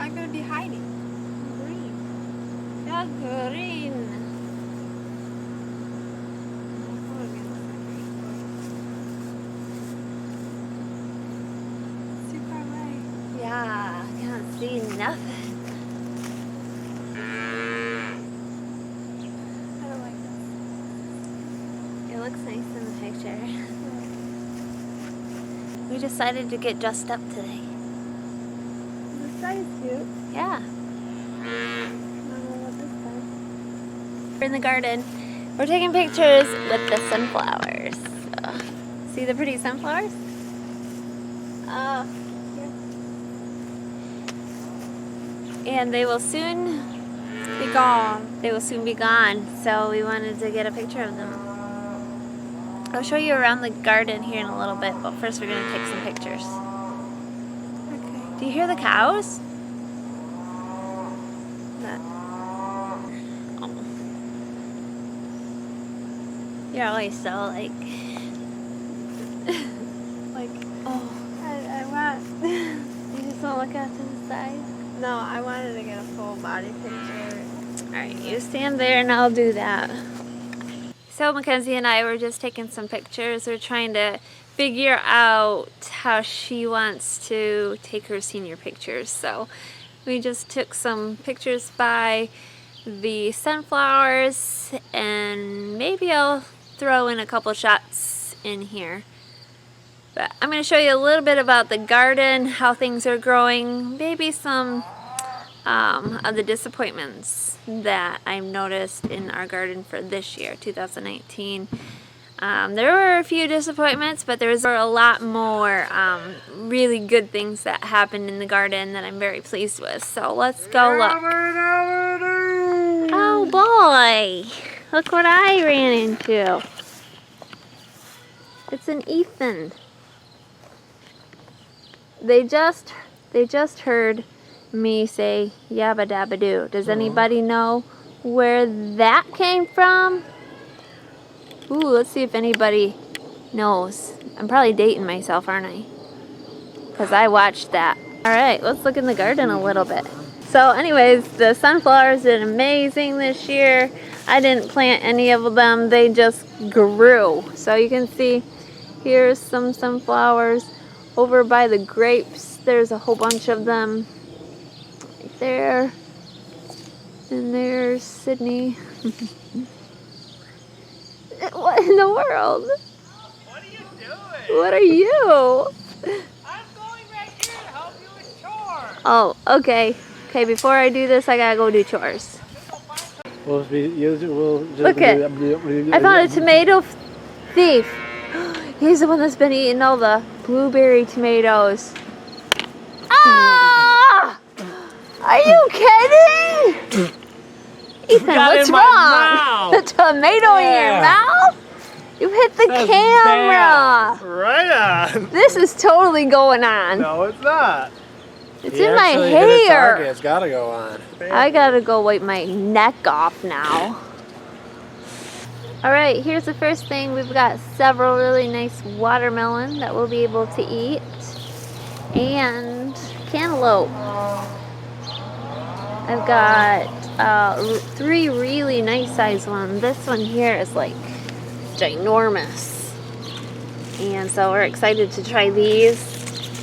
I'm gonna be hiding. Green. Yeah, green. It's too far away. Yeah, can't see nothing. I don't like this. It looks nice in the picture. We decided to get dressed up today. This side is cute. Yeah. I don't know what this side. We're in the garden. We're taking pictures with the sunflowers. So, see the pretty sunflowers? Yeah. And they will soon Be gone. They will soon be gone, so we wanted to get a picture of them. I'll show you around the garden here in a little bit, but first we're going to take some pictures. Okay. Do you hear the cows? That. Oh. You're always so like... Oh, I want. You just want to look out to the side? No, I wanted to get a full body picture. Alright, you stand there and I'll do that. So Mackenzie and I were just taking some pictures. We're trying to figure out how she wants to take her senior pictures. So we just took some pictures by the sunflowers, and maybe I'll throw in a couple shots in here. But I'm going to show you a little bit about the garden, how things are growing, maybe some of the disappointments that I've noticed in our garden for this year, 2019. There were a few disappointments, but there was a lot more really good things that happened in the garden that I'm very pleased with. So let's go look. Oh boy, look what I ran into. It's an Ethan. They just heard me say yabba dabba doo. Does anybody know where that came from? Ooh, let's see if anybody knows. I'm probably dating myself, aren't I? Because I watched that. Alright, let's look in the garden a little bit. So anyways, the sunflowers did amazing this year. I didn't plant any of them. They just grew. So you can see here's some sunflowers. Over by the grapes, there's a whole bunch of them. Right there. And there's Sydney. What in the world? What are you doing? What are you? I'm going right here to help you with chores. Oh, okay. Okay, before I do this, I gotta go do chores. Look at, I found a tomato thief. He's the one that's been eating all the blueberry tomatoes. Ah! Are you kidding? Ethan, what's wrong? The tomato in your mouth? You hit the camera. Bad. Right on. This is totally going on. No, it's not. It's in my hair. It's gotta go on. I gotta go wipe my neck off now. Alright, here's the first thing. We've got several really nice watermelon that we'll be able to eat. And cantaloupe. I've got 3 really nice sized ones. This one here is like ginormous. And so we're excited to try these.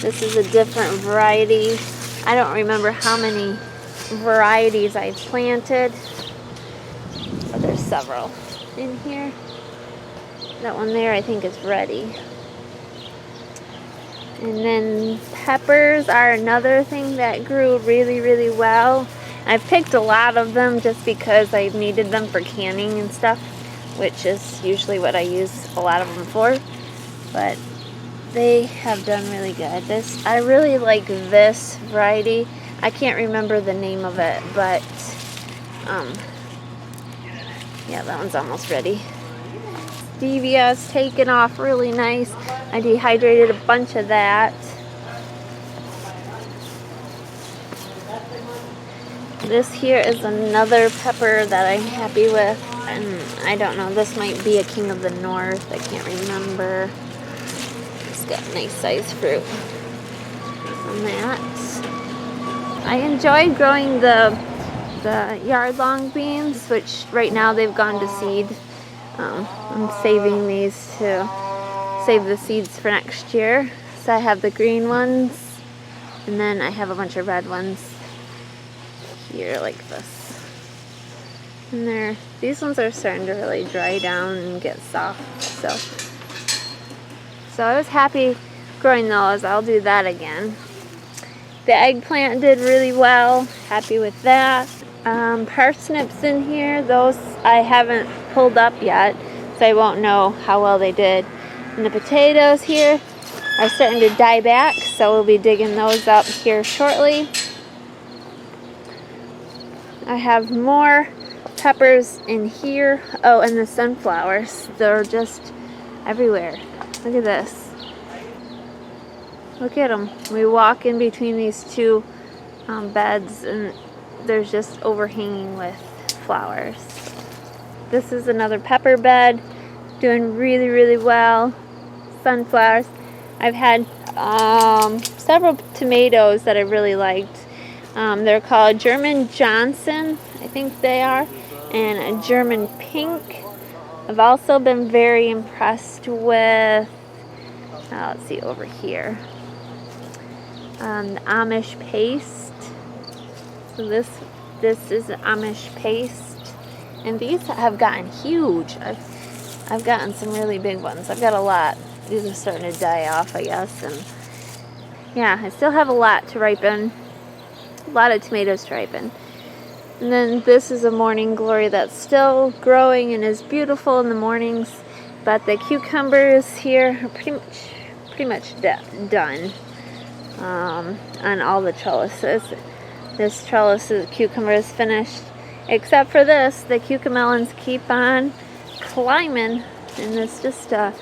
This is a different variety. I don't remember how many varieties I've planted, but there's several in here. That one there I think is ready. And then peppers are another thing that grew really, really well. I've picked a lot of them just because I needed them for canning and stuff, which is usually what I use a lot of them for. But they have done really good. I really like this variety. I can't remember the name of it, but yeah, that one's almost ready. Stevia's taken off really nice. I dehydrated a bunch of that. This here is another pepper that I'm happy with, and I don't know, this might be a King of the North, I can't remember. It's got nice sized fruit on that. I enjoyed growing the yard long beans, which right now they've gone to seed. I'm saving these to save the seeds for next year. So I have the green ones, and then I have a bunch of red ones here like this. And these ones are starting to really dry down and get soft. So I was happy growing those. I'll do that again. The eggplant did really well. Happy with that. Parsnips in here, those I haven't pulled up yet, so I won't know how well they did. And the potatoes here are starting to die back, so we'll be digging those up here shortly. I have more peppers in here. Oh, and the sunflowers, they're just everywhere. Look at this. Look at them. We walk in between these two beds, and there's just overhanging with flowers. This is another pepper bed, doing really, really well. Sunflowers. I've had several tomatoes that I really liked. They're called German Johnson, I think they are, and a German Pink. I've also been very impressed with, let's see over here, the Amish Paste. So this is Amish Paste, and these have gotten huge. I've gotten some really big ones. I've got a lot. These are starting to die off, I guess, and yeah, I still have a lot to ripen. A lot of tomatoes to ripen. And then this is a morning glory that's still growing and is beautiful in the mornings, but the cucumbers here are pretty much done on all the trellises. This trellis of cucumber is finished, except for this. The cucamelons keep on climbing, and it's just oh,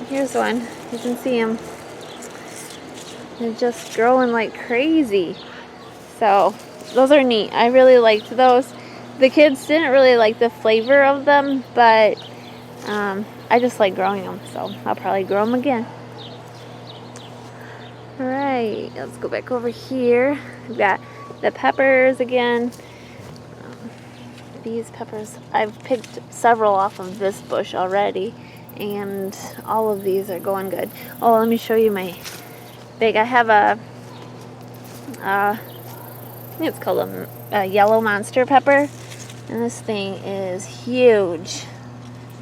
here's one. You can see them. They're just growing like crazy. So those are neat. I really liked those. The kids didn't really like the flavor of them, but I just like growing them, so I'll probably grow them again. Alright, let's go back over here. We've got the peppers again. These peppers, I've picked several off of this bush already, and all of these are going good. Oh, let me show you my big. I have I think it's called a yellow monster pepper, and this thing is huge,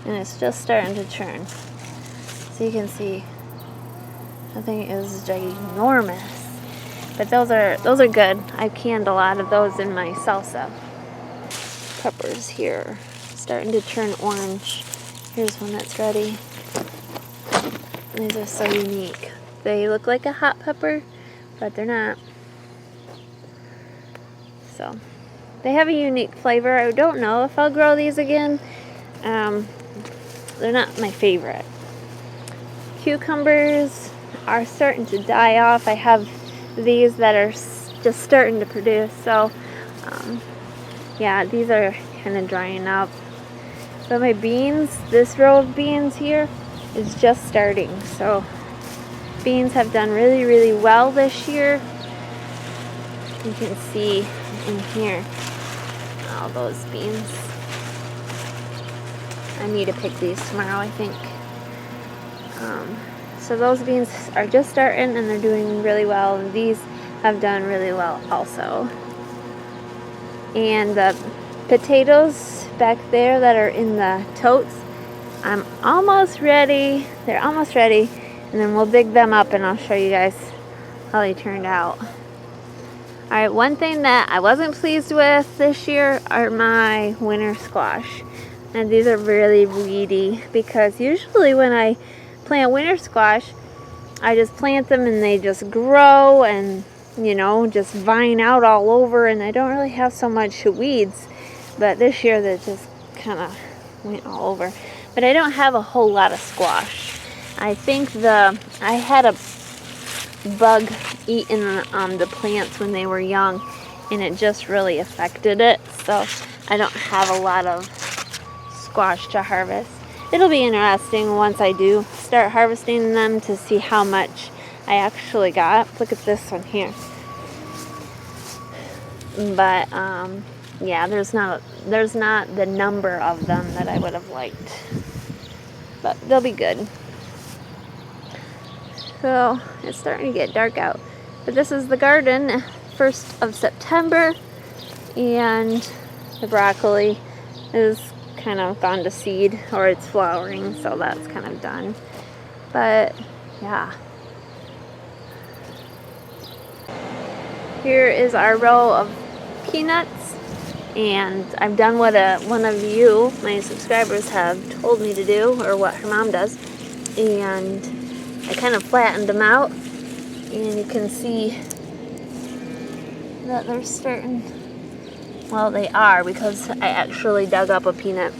and it's just starting to turn. So you can see, that thing is ginormous. But those are good. I've canned a lot of those in my salsa. Peppers here, starting to turn orange. Here's one that's ready. These are so unique. They look like a hot pepper, but they're not. So they have a unique flavor. I don't know if I'll grow these again. They're not my favorite. Cucumbers are starting to die off. I have these that are just starting to produce. So yeah, these are kind of drying up. But my beans, this row of beans here is just starting. So beans have done really, really well this year. You can see in here all those beans. I need to pick these tomorrow, I think. So those beans are just starting, and they're doing really well, and these have done really well also. And the potatoes back there that are in the totes, I'm almost ready. They're almost ready, and then we'll dig them up, and I'll show you guys how they turned out. Alright, one thing that I wasn't pleased with this year are my winter squash. And these are really weedy, because usually when I plant winter squash, I just plant them and they just grow and, you know, just vine out all over, and I don't really have so much weeds. But this year they just kind of went all over. But I don't have a whole lot of squash. I think I had a bug eating the plants when they were young, and it just really affected it. So I don't have a lot of squash to harvest. It'll be interesting once I do start harvesting them to see how much I actually got. Look at this one here. but yeah, there's not the number of them that I would have liked, but they'll be good. So it's starting to get dark out, but this is the garden, 1st of September, and the broccoli is kind of gone to seed, or it's flowering, so that's kind of done. But yeah, here is our row of peanuts, and I've done what one of you, my subscribers, have told me to do, or what her mom does, and I kind of flattened them out, and you can see that they're starting, well, they are, because I actually dug up a peanut.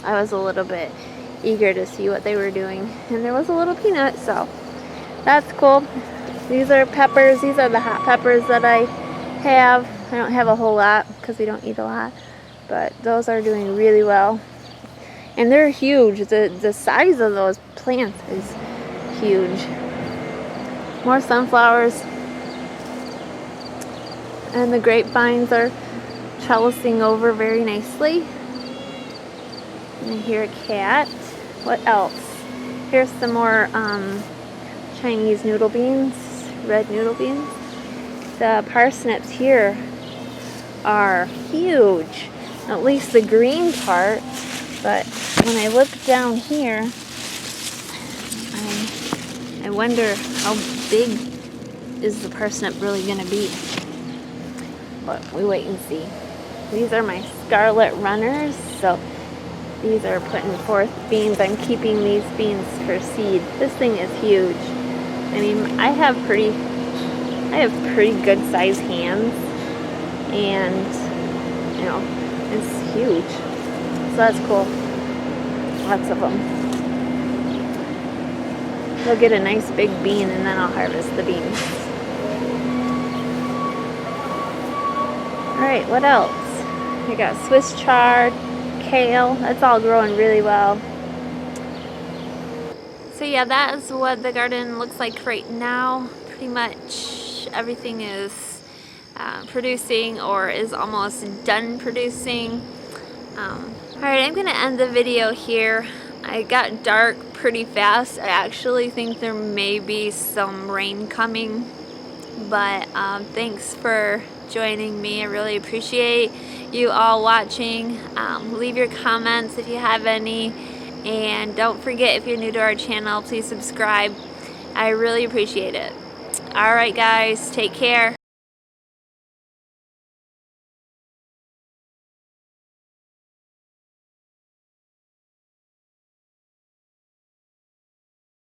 I was a little bit eager to see what they were doing, and there was a little peanut, so that's cool. These are peppers. These are the hot peppers that I have. I don't have a whole lot because we don't eat a lot, but those are doing really well, and they're huge. The size of those plants is huge. More sunflowers, and the grapevines are trellising over very nicely. And I hear a cat. What else? Here's some more Chinese noodle beans, red noodle beans. The parsnips here are huge, at least the green part, but when I look down here, I wonder how big is the parsnip really going to be. But we wait and see. These are my scarlet runners, so these are putting forth beans. I'm keeping these beans for seed. This thing is huge. I mean, I have pretty good sized hands, and you know, it's huge. So that's cool. Lots of them. They'll get a nice big bean, and then I'll harvest the beans. Alright, what else? We got Swiss chard, kale. That's all growing really well. So yeah, that is what the garden looks like right now. Pretty much everything is producing, or is almost done producing. Alright, I'm going to end the video here. I got dark pretty fast. I actually think there may be some rain coming, but thanks for joining me. I really appreciate you all watching. Leave your comments if you have any, and don't forget, if you're new to our channel, please subscribe. I really appreciate it. Alright guys, take care.